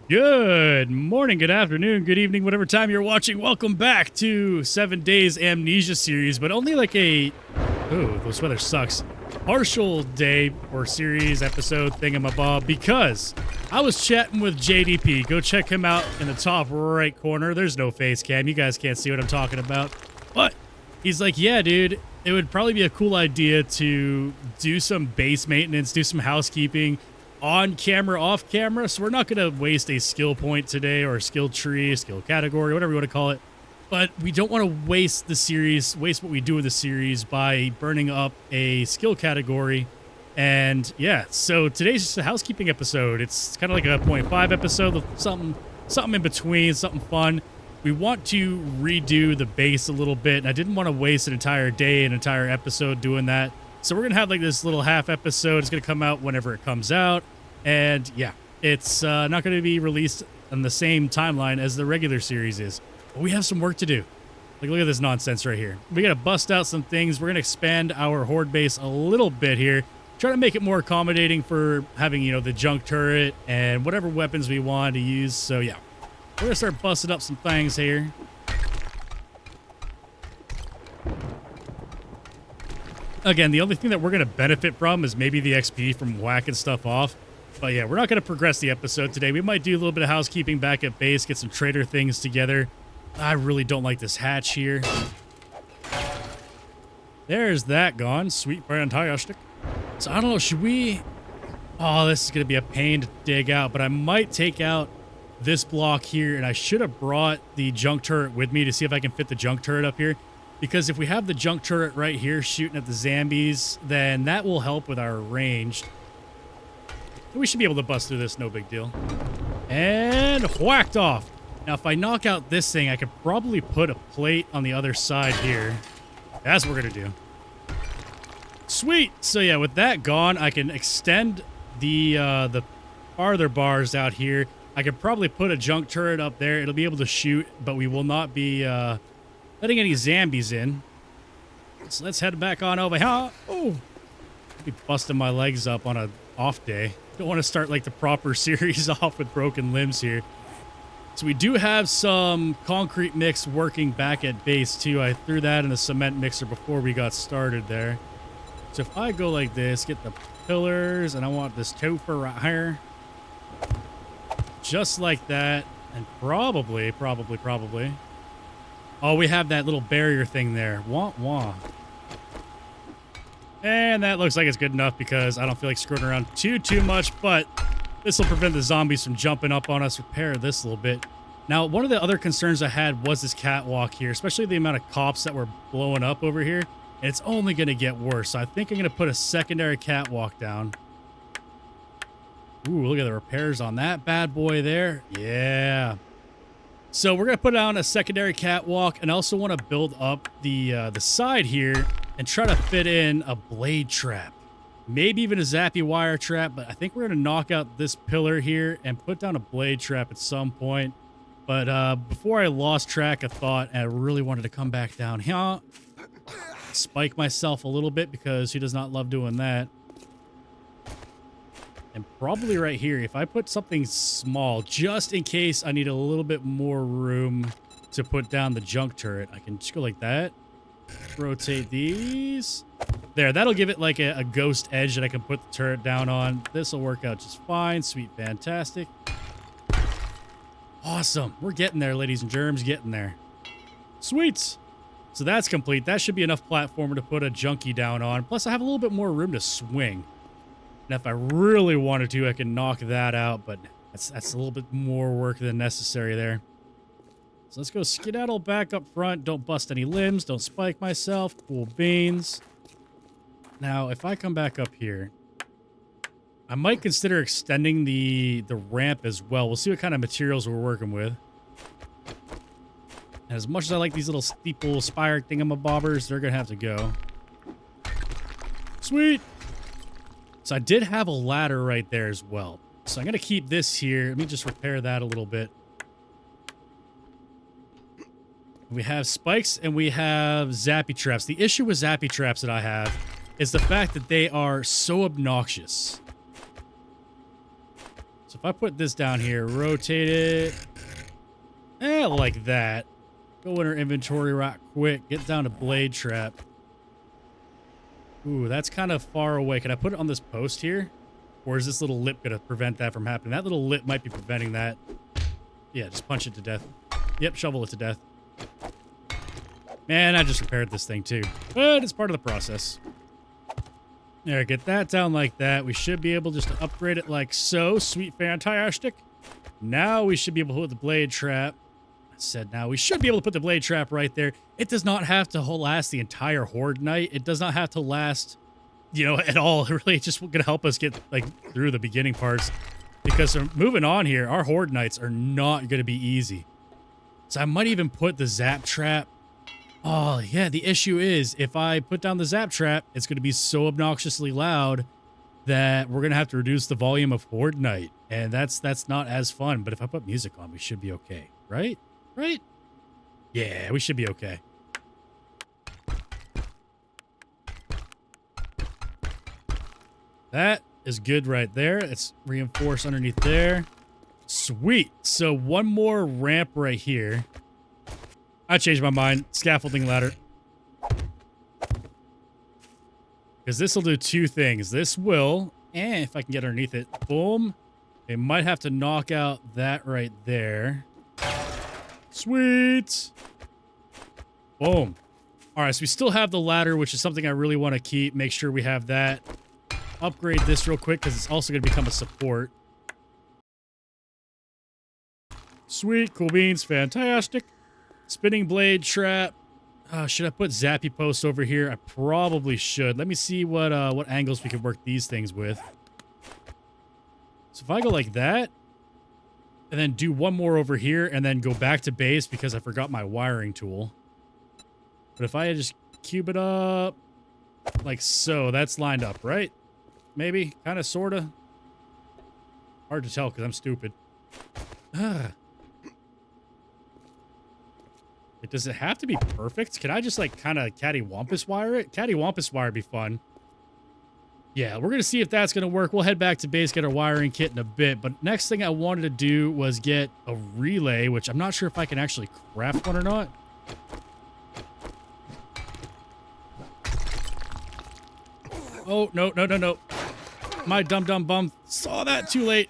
Good morning, good afternoon, good evening, whatever time you're watching. Welcome back to 7 Days Amnesia series, but only like a... Oh, this weather sucks. Partial day or series episode thingamabob because I was chatting with JDP. Go check him out in the top right corner. There's no face cam. You guys can't see what I'm talking about. But he's like, yeah, dude, it would probably be a cool idea to do some base maintenance, do some housekeeping, on camera, off camera, so we're not going to waste a skill point today or a skill tree, skill category, whatever you want to call it. But we don't want to waste the series, waste what we do in the series by burning up a skill category. And yeah, so today's just a housekeeping episode. It's kind of like a 0.5 episode, something in between, something fun. We want to redo the base a little bit, and I didn't want to waste an entire day, an entire episode doing that. So we're going to have like this little half episode. It's going to come out whenever it comes out. And yeah, it's not going to be released on the same timeline as the regular series is. But we have some work to do. Like, look at this nonsense right here. We got to bust out some things. We're going to expand our Horde base a little bit here. Try to make it more accommodating for having, you know, the junk turret and whatever weapons we want to use. So yeah, we're going to start busting up some things here. Again, the only thing that we're going to benefit from is maybe the XP from whacking stuff off. But yeah, we're not going to progress the episode today. We might do a little bit of housekeeping back at base, get some trader things together. I really don't like this hatch here. There's that gone. Sweet fantastic. So I don't know, should we... Oh, this is going to be a pain to dig out, but I might take out this block here, and I should have brought the junk turret with me to see if I can fit the junk turret up here. Because if we have the junk turret right here shooting at the zombies, then that will help with our range. We should be able to bust through this, no big deal. And whacked off. Now, if I knock out this thing, I could probably put a plate on the other side here. That's what we're going to do. Sweet. So yeah, with that gone, I can extend the farther bars out here. I could probably put a junk turret up there. It'll be able to shoot, but we will not be... letting any zombies in. So let's head back on over here. Oh, be busting my legs up on a off day. Don't want to start like the proper series off with broken limbs here. So we do have some concrete mix working back at base too. I threw that in the cement mixer before we got started there. So if I go like this, get the pillars, and I want this topher right here. Just like that. And probably. Oh, we have that little barrier thing there. Wah, wah. And that looks like it's good enough because I don't feel like screwing around too much, but this will prevent the zombies from jumping up on us. Repair this a little bit. Now, one of the other concerns I had was this catwalk here, especially the amount of cops that were blowing up over here. And it's only going to get worse. So I think I'm going to put a secondary catwalk down. Ooh, look at the repairs on that bad boy there. Yeah. So we're going to put down a secondary catwalk, and I also want to build up the side here and try to fit in a blade trap. Maybe even a zappy wire trap, but I think we're going to knock out this pillar here and put down a blade trap at some point. But before I lost track of thought, and I really wanted to come back down here, spike myself a little bit because he does not love doing that. And probably right here, if I put something small, just in case I need a little bit more room to put down the junk turret, I can just go like that. Rotate these. There, that'll give it like a ghost edge that I can put the turret down on. This will work out just fine. Sweet, fantastic. Awesome. We're getting there, ladies and germs, getting there. Sweet. So that's complete. That should be enough platformer to put a junkie down on. Plus, I have a little bit more room to swing. And if I really wanted to, I can knock that out, but that's a little bit more work than necessary there. So let's go skedaddle back up front. Don't bust any limbs. Don't spike myself. Cool beans. Now, if I come back up here, I might consider extending the ramp as well. We'll see what kind of materials we're working with. And as much as I like these little steeple spire thingamabobbers, they're going to have to go. Sweet. So I did have a ladder right there as well. So I'm going to keep this here. Let me just repair that a little bit. We have spikes and we have zappy traps. The issue with zappy traps that I have is the fact that they are so obnoxious. So if if I put this down here, rotate it, like that. Go in our inventory right quick. Get down to blade trap. Ooh, that's kind of far away. Can I put it on this post here? Or is this little lip going to prevent that from happening? That little lip might be preventing that. Yeah, just punch it to death. Yep, shovel it to death. Man, I just repaired this thing too. But it's part of the process. There, get that down like that. We should be able just to upgrade it like so. Sweet, fantastic. Now we should be able to put the blade trap. I said now we should be able to put the blade trap right there. It does not have to last the entire Horde night. It does not have to last, you know, at all. Really, it's just going to help us get like through the beginning parts. Because moving on here, our Horde nights are not going to be easy. So I might even put the zap trap. Oh, yeah, the issue is if I put down the zap trap, it's going to be so obnoxiously loud that we're going to have to reduce the volume of Horde night. And that's not as fun. But if I put music on, we should be okay. Right? Right? Yeah, we should be okay. That is good right there. It's reinforced underneath there. Sweet. So one more ramp right here. I changed my mind. Scaffolding ladder. Because this will do two things. This will, and if I can get underneath it, boom. It might have to knock out that right there. Sweet. Boom. All right, so we still have the ladder, which is something I really want to keep. Make sure we have that. Upgrade this real quick because it's also going to become a support. Sweet. Cool beans. Fantastic. Spinning blade trap. Should I put zappy post over here? I probably should. Let me see what angles we could work these things with. So if I go like that, and then do one more over here, and then go back to base because I forgot my wiring tool. But if I just cube it up like so, that's lined up, right? Maybe, kind of, sort of. Hard to tell because I'm stupid. Does it have to be perfect? Can I just like kind of cattywampus wire it? Cattywampus wire would be fun. Yeah, we're going to see if that's going to work. We'll head back to base, get our wiring kit in a bit. But next thing I wanted to do was get a relay, which I'm not sure if I can actually craft one or not. Oh, no, no, no, no. My dumb bum saw that too late.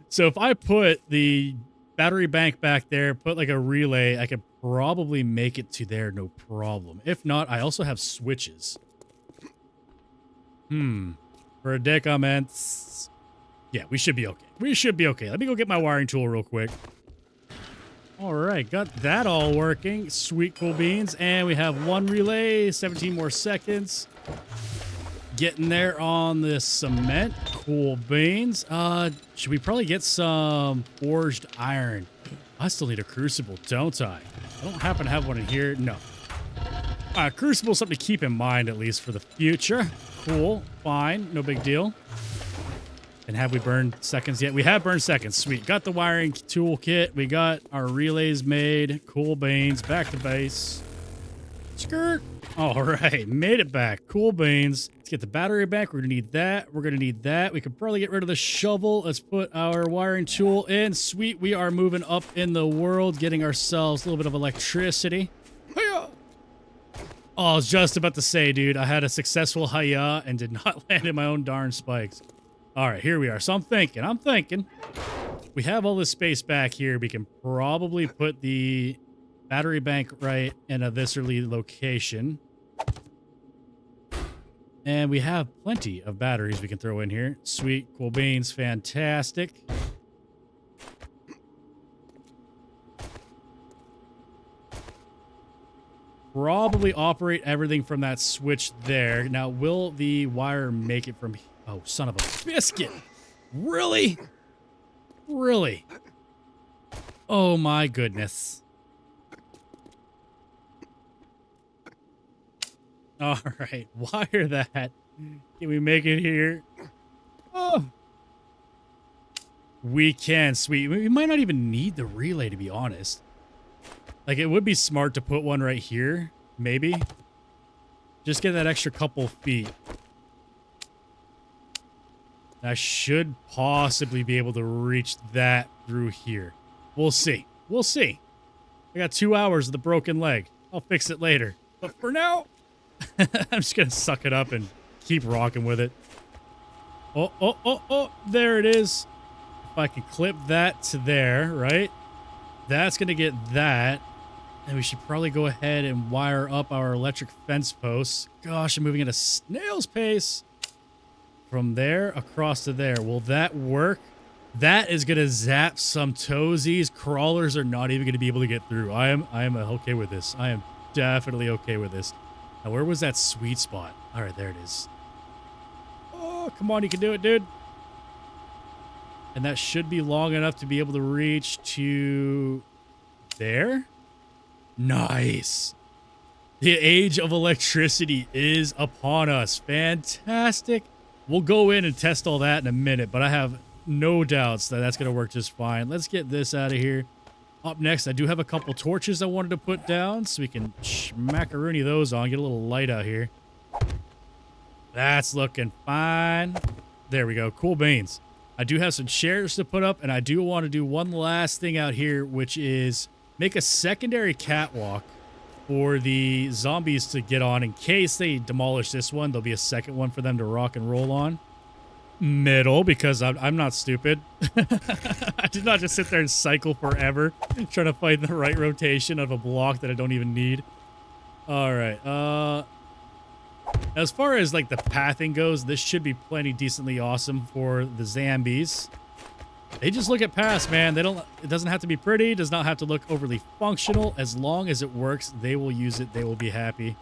So if I put the battery bank back there, put like a relay, I could probably make it to there, no problem. If not, I also have switches. For a day comments. Yeah, we should be okay. We should be okay. Let me go get my wiring tool real quick. All right, got that all working. Sweet, cool beans. And we have one relay, 17 more seconds. Getting there on the cement. Cool beans. Should we probably get some forged iron? I still need a crucible, don't I? I don't happen to have one in here. No. Crucible is something to keep in mind, at least for the future. Cool. Fine. No big deal. And have we burned seconds yet? We have burned seconds. Sweet. Got the wiring toolkit. We got our relays made. Cool beans. Back to base. Skirt. All right. Made it back. Cool beans. Let's get the battery back. We're going to need that. We're going to need that. We could probably get rid of the shovel. Let's put our wiring tool in. Sweet. We are moving up in the world, getting ourselves a little bit of electricity. Hiya! Oh, I was just about to say, dude, I had a successful hiya and did not land in my own darn spikes. All right, here we are. So I'm thinking. We have all this space back here. We can probably put the battery bank right in a viscerally location. And we have plenty of batteries we can throw in here. Sweet, cool beans, fantastic. Probably operate everything from that switch there. Now, will the wire make it from... Oh, son of a biscuit. Really? Really? Oh, my goodness. All right. Wire that. Can we make it here? Oh. We can. Sweet. We might not even need the relay, to be honest. Like, it would be smart to put one right here. Maybe. Just get that extra couple feet. I should possibly be able to reach that through here. We'll see. We'll see. I got 2 hours of the broken leg. I'll fix it later. But for now, I'm just going to suck it up and keep rocking with it. Oh, there it is. If I can clip that to there, right? That's going to get that. And we should probably go ahead and wire up our electric fence posts. Gosh, I'm moving at a snail's pace. From there across to there. Will that work? That is going to zap some toesies. Crawlers are not even going to be able to get through. I am okay with this. I am definitely okay with this. Now, where was that sweet spot? All right, there it is. Oh, come on. You can do it, dude. And that should be long enough to be able to reach to there. Nice. The age of electricity is upon us. Fantastic. We'll go in and test all that in a minute, but I have no doubts that that's going to work just fine. Let's get this out of here. Up next, I do have a couple torches I wanted to put down so we can macaroni those on, get a little light out here. That's looking fine. There we go. Cool beans. I do have some chairs to put up, and I do want to do one last thing out here, which is make a secondary catwalk for the zombies to get on. In case they demolish this one, there'll be a second one for them to rock and roll on. Middle, because I'm not stupid. I did not just sit there and cycle forever trying to find the right rotation of a block that I don't even need. All right. As far as like the pathing goes, this should be plenty decently awesome for the zombies. They just look at paths, man. They don't. It doesn't have to be pretty. Does not have to look overly functional. As long as it works, they will use it. They will be happy.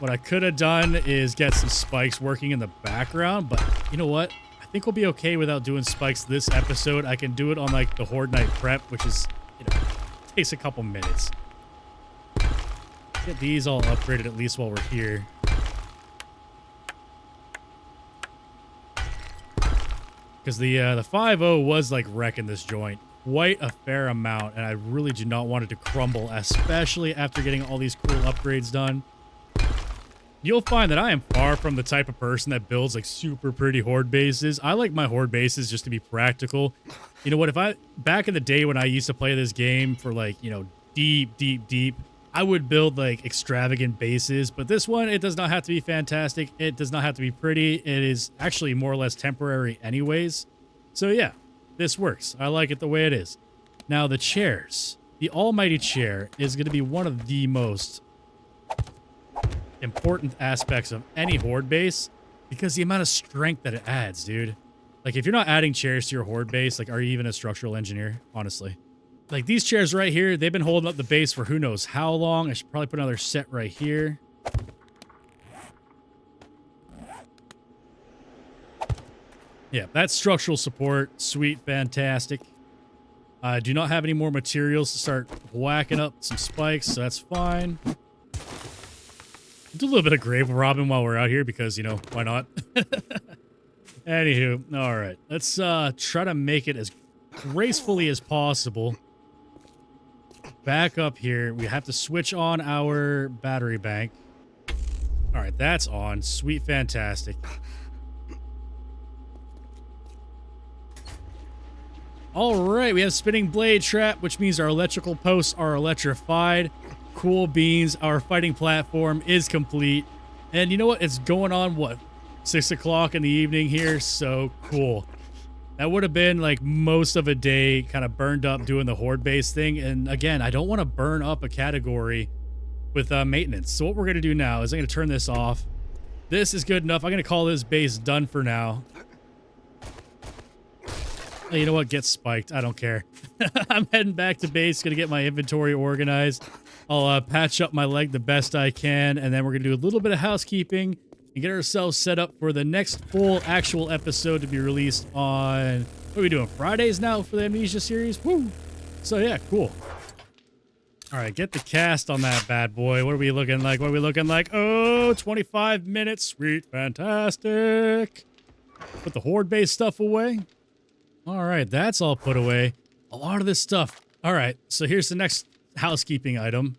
What I could have done is get some spikes working in the background, but you know what? I think we'll be okay without doing spikes this episode. I can do it on like the Horde Night prep, which is, you know, takes a couple minutes. Get these all upgraded at least while we're here. Because the 5.0 was like wrecking this joint quite a fair amount, and I really do not want it to crumble, especially after getting all these cool upgrades done. You'll find that I am far from the type of person that builds like super pretty horde bases. I like my horde bases just to be practical. You know what? Back in the day when I used to play this game for like, you know, deep, I would build like extravagant bases, but this one, it does not have to be fantastic. It does not have to be pretty. It is actually more or less temporary anyways. So yeah, this works. I like it the way it is. Now the chairs. The almighty chair is going to be one of the most important aspects of any horde base because the amount of strength that it adds, dude. Like if you're not adding chairs to your horde base, like are you even a structural engineer, honestly? Like these chairs right here, they've been holding up the base for who knows how long. I should probably put another set right here. Yeah, that's structural support. Sweet, fantastic. I do not have any more materials to start whacking up some spikes, so that's fine. Do a little bit of grave robbing while we're out here because, you know, why not? Anywho, all right. Let's try to make it as gracefully as possible. Back up here. We have to switch on our battery bank. All right, that's on. Sweet, fantastic. All right, we have spinning blade trap, which means our electrical posts are electrified. Cool beans. Our fighting platform is complete. And you know what? It's going on, what, 6 o'clock in the evening here? So cool. That would have been like most of a day kind of burned up doing the horde base thing. And again, I don't want to burn up a category with maintenance. So what we're going to do now is I'm going to turn this off. This is good enough. I'm going to call this base done for now. Oh, you know what? Get spiked. I don't care. I'm heading back to base. Going to get my inventory organized. I'll patch up my leg the best I can. And then we're going to do a little bit of housekeeping and get ourselves set up for the next full actual episode to be released on, what are we doing, Fridays now for the Amnesia series? Woo! So yeah, cool. All right, get the cast on that bad boy. What are we looking like? What are we looking like? Oh, 25 minutes. Sweet, fantastic. Put the horde base stuff away. All right, that's all put away. A lot of this stuff. All right, so here's the next housekeeping item.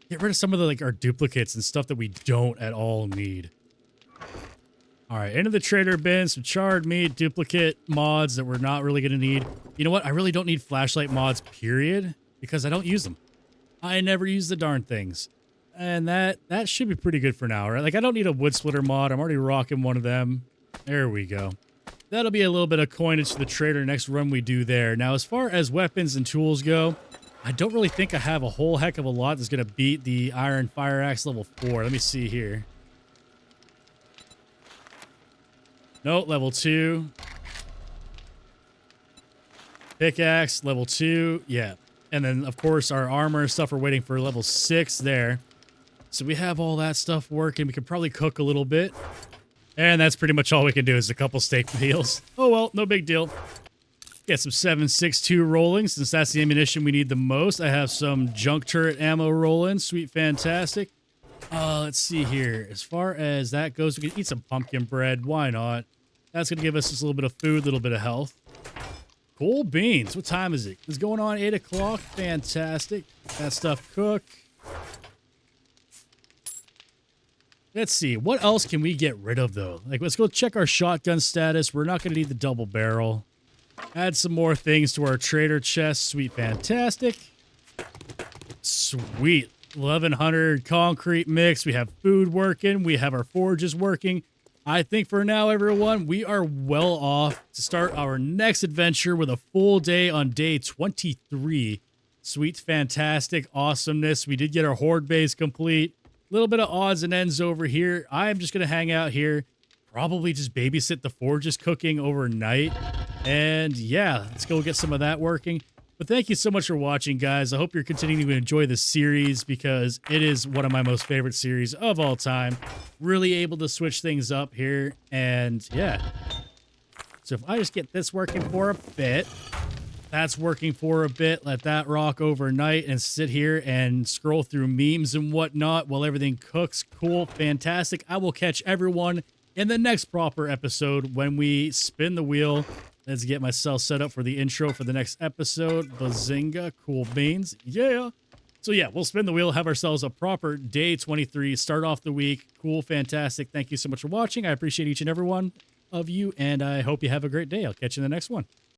Get rid of some of the, like, our duplicates and stuff that we don't at all need. All right, into the trader bin, some charred meat, duplicate mods that we're not really going to need. You know what? I really don't need flashlight mods, period, because I don't use them. I never use the darn things. And that should be pretty good for now, right? Like, I don't need a wood splitter mod. I'm already rocking one of them. There we go. That'll be a little bit of coinage to the trader next run we do there. Now, as far as weapons and tools go, I don't really think I have a whole heck of a lot that's going to beat the Iron Fire Axe level 4. Let me see here. Nope, level 2. Pickaxe, level 2. Yeah. And then, of course, our armor and stuff are waiting for level 6 there. So we have all that stuff working. We could probably cook a little bit. And that's pretty much all we can do is a couple steak meals. Oh, well, no big deal. Get some 7.62 rolling, since that's the ammunition we need the most. I have some junk turret ammo rolling. Sweet, fantastic. Let's see here. As far as that goes, we can eat some pumpkin bread. Why not? That's going to give us just a little bit of food, a little bit of health. Cool beans. What time is it? It's going on 8 o'clock. Fantastic. That stuff cook. Let's see. What else can we get rid of, though? Like, let's go check our shotgun status. We're not going to need the double barrel. Add some more things to our trader chest. Sweet, fantastic. Sweet. 1100 concrete mix. We have food working. We have our forges working. I think for now, everyone, we are well off to start our next adventure with a full day on day 23. Sweet, fantastic awesomeness. We did get our horde base complete. A little bit of odds and ends over here. I'm just going to hang out here. Probably just babysit the forges cooking overnight. And yeah, let's go get some of that working. But thank you so much for watching, guys. I hope you're continuing to enjoy this series because it is one of my most favorite series of all time. Really able to switch things up here. And yeah. So if I just get this working for a bit, that's working for a bit, let that rock overnight and sit here and scroll through memes and whatnot while everything cooks. Cool, fantastic. I will catch everyone in the next proper episode when we spin the wheel. Let's get myself set up for the intro for the next episode. Bazinga, cool beans. Yeah. So yeah, we'll spin the wheel, have ourselves a proper day 23, start off the week. Cool, fantastic. Thank you so much for watching. I appreciate each and every one of you, and I hope you have a great day. I'll catch you in the next one.